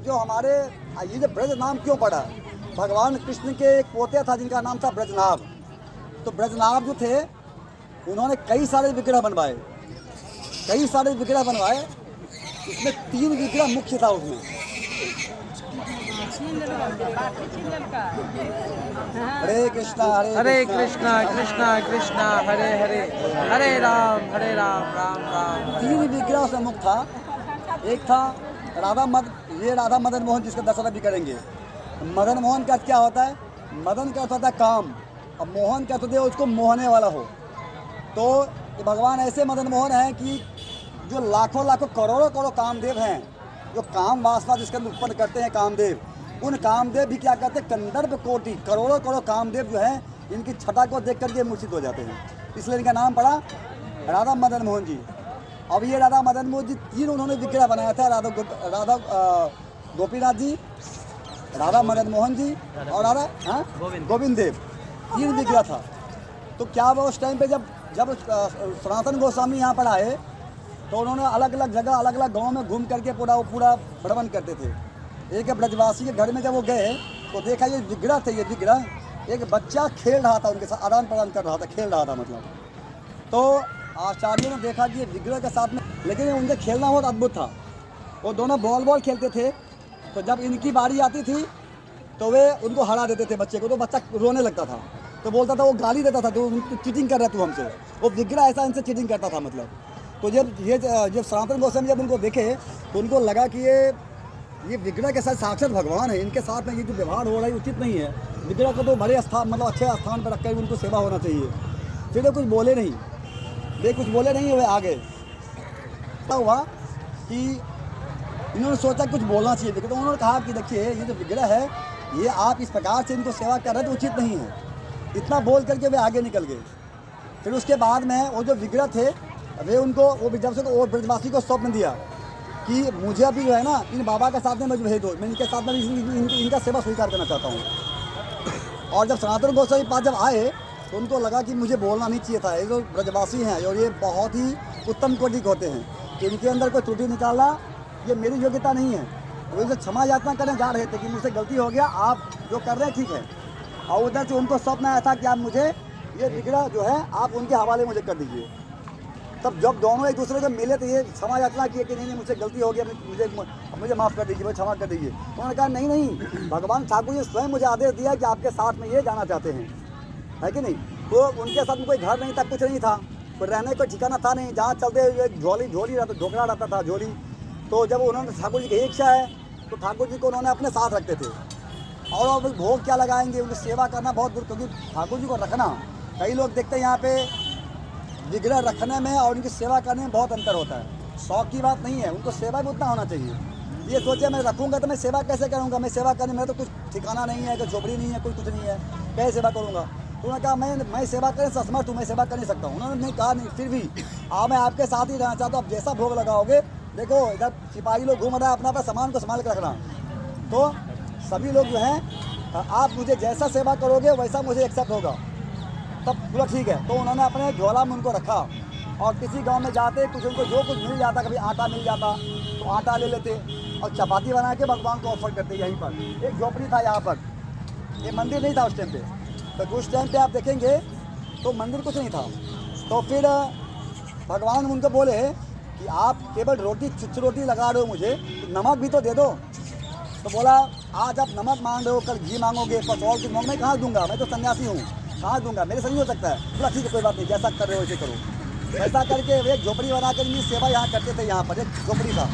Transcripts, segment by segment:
जो हमारे ये जो ब्रज नाम क्यों पड़ा, भगवान कृष्ण के एक पोते था जिनका नाम था ब्रजनाभ। तो ब्रजनाभ जो थे उन्होंने कई सारे विग्रह बनवाए, उसमें 3 विग्रह मुख्य था उसमें। हरे कृष्णा हरे कृष्णा कृष्णा कृष्णा हरे हरे, हरे राम राम राम। 3 विग्रह उसमें मुख्य था। एक था राधा मदन मोहन, जिसका दशहरा भी करेंगे। मदन मोहन का क्या होता है? मदन का होता है काम, और मोहन का होता है उसको मोहने वाला हो। तो भगवान ऐसे मदन मोहन हैं कि जो लाखों करोड़ों कामदेव हैं, जो काम वासना जिसके अंदर उत्पन्न करते हैं कामदेव, उन कामदेव भी क्या कहते हैं, कंदर्प कोटि करोड़ों कामदेव जो हैं, इनकी छटा को देख करके मूर्छित हो जाते हैं। इसलिए इनका नाम पड़ा राधा मदन मोहन जी। अब ये राधा मदन मोहन जी 3 उन्होंने विग्रह बनाया था, राधा गोपीनाथ जी, राधा मदन मोहन जी और राधा गोविंद देव। 3 विग्रह था। तो क्या वो उस टाइम पे जब सनातन गोस्वामी यहाँ पर आए तो उन्होंने अलग अलग जगह अलग अलग गाँव में घूम करके पूरा भ्रमण करते थे। एक ब्रजवासी के घर में जब वो गए तो देखा ये विग्रह थे, एक बच्चा खेल रहा था, उनके साथ आदान प्रदान कर रहा था, खेल रहा था मतलब। तो आचार्यों ने देखा कि ये विग्रह के साथ में, लेकिन उनका खेलना बहुत अद्भुत था। वो दोनों बॉल खेलते थे, तो जब इनकी बारी आती थी तो वे उनको हरा देते थे बच्चे को, तो बच्चा रोने लगता था, तो बोलता था, वो गाली देता था, तो चीटिंग कर रहा तू हमसे। वो विग्रह ऐसा इनसे चीटिंग करता था मतलब। तो जब सनातन गोस्वामी जब उनको देखे तो उनको लगा कि ये विग्रह के साथ साक्षात भगवान है, इनके साथ में ये जो व्यवहार हो रहा है उचित नहीं है। विग्रह को तो बड़े स्थान मतलब अच्छे स्थान पर रखकर उनको सेवा होना चाहिए। फिर वे कुछ बोले नहीं, वे आ गए। क्या हुआ कि इन्होंने सोचा कुछ बोलना चाहिए, तो उन्होंने कहा कि देखिए ये जो विग्रह है, ये आप इस प्रकार से इनको सेवा कर रहे हैं तो उचित नहीं है। इतना बोल करके वे आगे निकल गए। फिर उसके बाद में वो जो विग्रह थे वे उनको जब से वो ब्रजवासी को स्वप्न दिया कि मुझे अभी जो है ना इन बाबा के साथ में मैं भेज दो, मैं इनके साथ में इनका सेवा स्वीकार करना चाहता हूँ। और जब सनातन गोस्वामी पास जब आए तो उनको लगा कि मुझे बोलना नहीं चाहिए था। ये जो ब्रजवासी हैं और ये बहुत ही उत्तम कोटि के होते हैं, कि इनके अंदर कोई त्रुटि निकालना ये मेरी योग्यता नहीं है। वो इनसे क्षमा याचना करने जा रहे थे कि मुझसे गलती हो गया, आप जो कर रहे हैं ठीक है। और उधर से उनको स्वप्न आया था कि आप मुझे ये विग्रह जो है आप उनके हवाले मुझे कर दीजिए। तब जब दोनों एक दूसरे को मिले तो ये क्षमा याचना किए कि नहीं मुझसे गलती हो गया, मुझे माफ़ कर दीजिए, मुझे क्षमा कर दीजिए। उन्होंने कहा नहीं, भगवान ठाकुर जी स्वयं मुझे आदेश दिया कि आपके साथ में ये जाना चाहते हैं, है कि नहीं। तो उनके साथ में कोई घर नहीं था, कुछ नहीं था, कोई रहने का ठिकाना था नहीं, जहाँ चलते हुए झोली रहता, ढोकरा रहता था झोली। तो जब उन्होंने ठाकुर जी की इच्छा है तो ठाकुर जी को उन्होंने अपने साथ रखते थे। और भोग क्या लगाएंगे, उनकी सेवा करना बहुत दूर, क्योंकि ठाकुर जी को रखना, कई लोग देखते हैं यहाँ पे विग्रह रखने में और उनकी सेवा करने में बहुत अंतर होता है। शौक की बात नहीं है, उनको सेवा भी उतना होना चाहिए। ये सोचे मैं रखूँगा तो मैं सेवा कैसे करूँगा, मैं सेवा करने में तो कुछ ठिकाना नहीं है, कोई झोपड़ी नहीं है, कोई कुछ नहीं है, कैसे सेवा करूँगा। तो उन्होंने कहा मैं सेवा करने से असमर्थ हूँ, मैं सेवा कर नहीं सकता हूँ। उन्होंने नहीं कहा नहीं, फिर भी मैं आपके साथ ही रहना चाहता हूँ, आप जैसा भोग लगाओगे। देखो इधर सिपाही लोग घूम रहा है, अपना सामान को संभाल के रखना। तो सभी लोग जो हैं, आप मुझे जैसा सेवा करोगे वैसा मुझे एक्सेप्ट होगा, तब पूरा ठीक है। तो उन्होंने अपने झोला में उनको रखा, और किसी गांव में जाते कुछ उनको जो कुछ मिल जाता, कभी आटा मिल जाता तो आटा ले लेते और चपाती बना के भगवान को ऑफर करते। यहीं पर एक झोपड़ी था, यहाँ पर ये मंदिर नहीं था उस टाइम पे। तो उस टाइम पे आप देखेंगे तो मंदिर कुछ नहीं था। तो फिर भगवान उनको बोले कि आप केवल रोटी लगा रहे हो, मुझे तो नमक भी तो दे दो। तो बोला आज आप नमक मांग रहे हो, कल घी मांगोगे, बस और कुछ मांग, मैं कहाँ दूंगा, मैं तो सन्यासी हूँ, कहाँ दूंगा, मेरे से नहीं हो सकता है। बोला ठीक है कोई बात नहीं, जैसा कर रहे हो वैसे करो। ऐसा करके वे एक झोपड़ी बना कर सेवा यहाँ करते थे। यहाँ पर एक झोपड़ी था।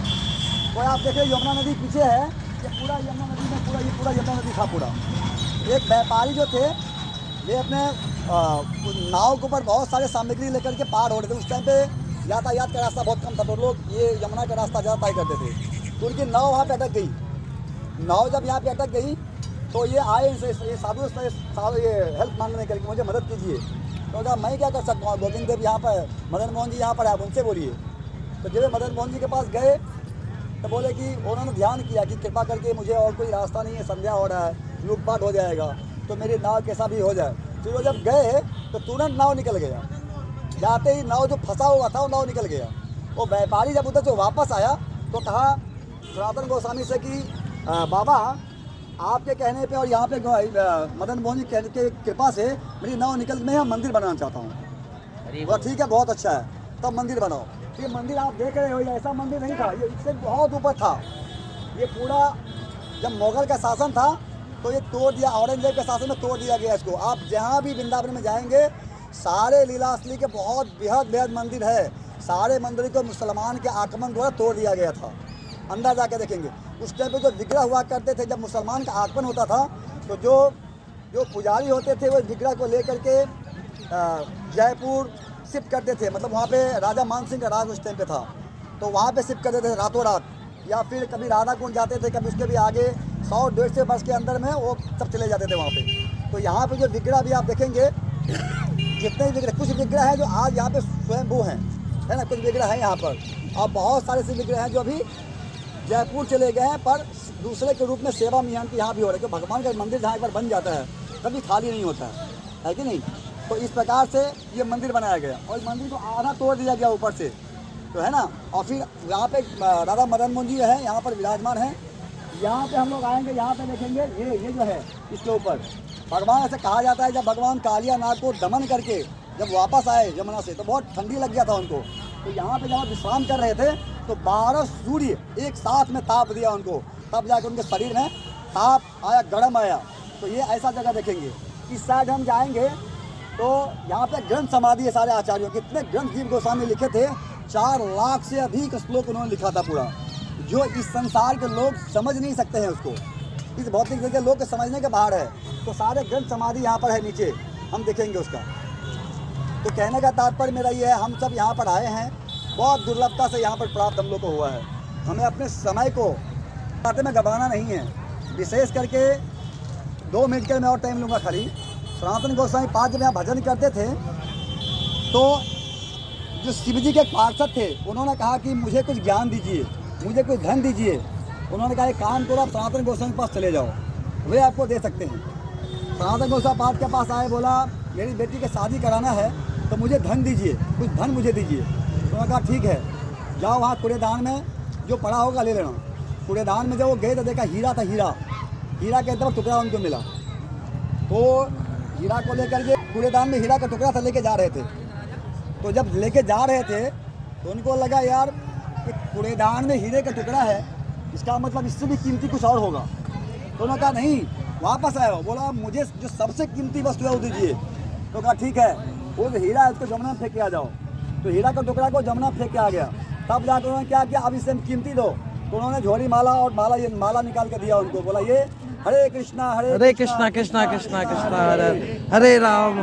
तो आप देख रहे यमुना नदी पीछे है, ये पूरा यमुना नदी में पूरा यमुना नदी था पूरा। एक व्यापारी जो थे वे अपने नाव के ऊपर बहुत सारे सामग्री लेकर के पार हो रहे थे। उस टाइम पे यातायात का रास्ता बहुत कम था, तो लोग ये यमुना का रास्ता ज़्यादा तय करते थे। तो उनकी नाव वहाँ पर अटक गई। नाव जब यहाँ पे अटक गई तो ये आए ये साधु ये हेल्प मांगने के लिए, मुझे मदद कीजिए। तो कहा मैं क्या कर सकता हूँ, गोविंद देव यहाँ पर, मदन मोहन जी यहाँ पर, आप उनसे बोलिए। तो जब मदन मोहन जी के पास गए तो बोले कि उन्होंने ध्यान किया कि कृपा करके मुझे और कोई रास्ता नहीं है, संध्या हो रहा है, लूटपाट हो जाएगा, तो मेरी नाव कैसा भी हो जाए। फिर वो जब गए तो तुरंत नाव निकल गया। जाते ही नाव जो फंसा हुआ था वो नाव निकल गया। वो व्यापारी जब उधर से वापस आया तो कहा सनातन गोस्वामी से कि बाबा आपके कहने पे और यहाँ पे मदन मोहन जी कहने के कृपा से मेरी नाव निकल मैं यहाँ मंदिर बनाना चाहता हूँ। वह ठीक है, बहुत अच्छा है, तब मंदिर बनाओ। ये मंदिर आप देख रहे हो, ये ऐसा मंदिर नहीं था, ये इससे बहुत ऊपर था। ये पूरा जब मुगल का शासन था तो ये तोड़ दिया, औरंगजेब के शासन में तोड़ दिया गया इसको। आप जहाँ भी वृंदावन में जाएंगे सारे लीलास्थली के बहुत बेहद मंदिर है। सारे मंदिर को मुसलमान के आक्रमण द्वारा तोड़ दिया गया था। अंदर जाके देखेंगे उस टाइम पे जो विग्रह हुआ करते थे, जब मुसलमान का आगमन होता था तो जो पुजारी होते थे वो विग्रह को लेकर के जयपुर शिफ्ट करते थे। मतलब वहाँ पे राजा मान सिंह का राज उस टाइम पे था, तो वहाँ पे शिफ्ट करते थे रातों रात। या फिर कभी राधा कुंड जाते थे, कभी उसके भी आगे 100-150 वर्ष के अंदर में वो सब चले जाते थे वहाँ पे। तो यहाँ पे जो विग्रह भी आप देखेंगे, जितने विग्रह, कुछ विग्रह हैं जो आज यहाँ पे स्वयंभू हैं, है ना, कुछ विग्रह हैं यहाँ पर, और बहुत सारे से विग्रह हैं जो अभी जयपुर चले गए हैं, पर दूसरे के रूप में सेवा मियान के यहाँ भी हो रहा है। क्योंकि भगवान का मंदिर जहाँ एक बार बन जाता है कभी खाली नहीं होता है कि नहीं। तो इस प्रकार से ये मंदिर बनाया गया और मंदिर को आधा तोड़ दिया गया ऊपर से, तो है ना। और फिर यहाँ पे राधा मदन मोहन जी है, यहाँ पर विराजमान है। यहाँ पे हम लोग आएंगे, यहाँ पे देखेंगे ये जो है इसके ऊपर भगवान, ऐसे कहा जाता है जब भगवान कालिया नाग को दमन करके जब वापस आए यमुना से तो बहुत ठंडी लग गया था उनको। तो यहाँ पे जब विश्राम कर रहे थे तो 12 सूर्य एक साथ में ताप दिया उनको, तब जाकर उनके शरीर में ताप आया, गर्म आया। तो ये ऐसा जगह देखेंगे। इस साइड हम जाएंगे तो यहाँ पे ग्रंथ समाधि है सारे आचार्यों। कितने ग्रंथ जीव गोस्वामी लिखे थे, 4 लाख से अधिक श्लोक उन्होंने लिखा था पूरा, जो इस संसार के लोग समझ नहीं सकते हैं उसको, इस भौतिक जगह लोग के समझने के बाहर है। तो सारे ग्रंथ समाधि यहाँ पर है नीचे, हम देखेंगे उसका। तो कहने का तात्पर्य मेरा ये है, हम सब यहाँ पर आए हैं, बहुत दुर्लभता से यहाँ पर प्राप्त हम लोग को हुआ है। हमें अपने समय को बातें में गंवाना नहीं है। विशेष करके 2 मिनट के मैं और टाइम लूँगा खाली। सनातन गोस्वामी पाद जब यहाँ भजन करते थे तो जो शिव जी के पार्षद थे उन्होंने कहा कि मुझे कुछ ज्ञान दीजिए, मुझे कुछ धन दीजिए। उन्होंने कहा एक काम करो, आप सनातन गोस्वामी के पास चले जाओ, वे आपको दे सकते हैं। सनातन गोस्वामी पाद के पास आए, बोला मेरी बेटी की शादी कराना है तो मुझे धन दीजिए, कुछ धन मुझे दीजिए। उन्होंने कहा ठीक है, जाओ वहाँ कूड़ेदान में जो पड़ा होगा ले लेना। कूड़ेदान में जब वो गए तो देखा हीरा था, हीरा के तरफ टुकड़ा उनको मिला। तो हीरा को लेकर के कूड़ेदान में हीरा का टुकड़ा था, लेके जा रहे थे। तो जब लेके जा रहे थे तो उनको लगा यार कि कूड़ेदान में हीरे का टुकड़ा है, इसका मतलब इससे भी कीमती कुछ और होगा। तो उन्होंने कहा नहीं, वापस आया हो, बोला मुझे जो सबसे कीमती वस्तु है वो दीजिए। तो कहा ठीक है, वो हीरा है उसको जमुना में फेंक के आ जाओ। तो हीरा का टुकड़ा को जमुना फेंक के आ गया। तब जाकर उन्होंने क्या किया, अब इससे कीमती दो। तो उन्होंने झोली माला और माला निकाल के दिया उनको, बोला ये हरे कृष्णा कृष्णा कृष्णा कृष्णा कृष्णा हरे राम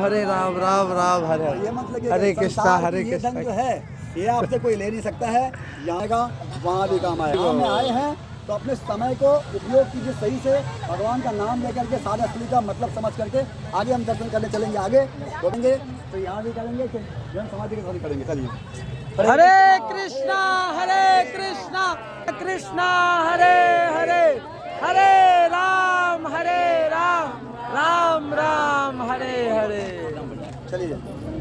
राम राम हरे। ये मतलब हरे कृष्णा हरे ये धन जो कृष्णा। है ये आपसे कोई ले नहीं सकता है, यहाँ का वहाँ भी काम आएगा। में आए हैं तो अपने समय को उपयोग कीजिए सही से, भगवान का नाम लेकर के सारे असली का मतलब समझ करके आगे हम दर्शन करने चलेंगे। आगे बोलेंगे तो यहाँ भी करेंगे, फिर जन समाधि के साथ करेंगे। चलिए। हरे कृष्णा कृष्णा हरे हरे, हरे राम राम राम हरे हरे। चलिए।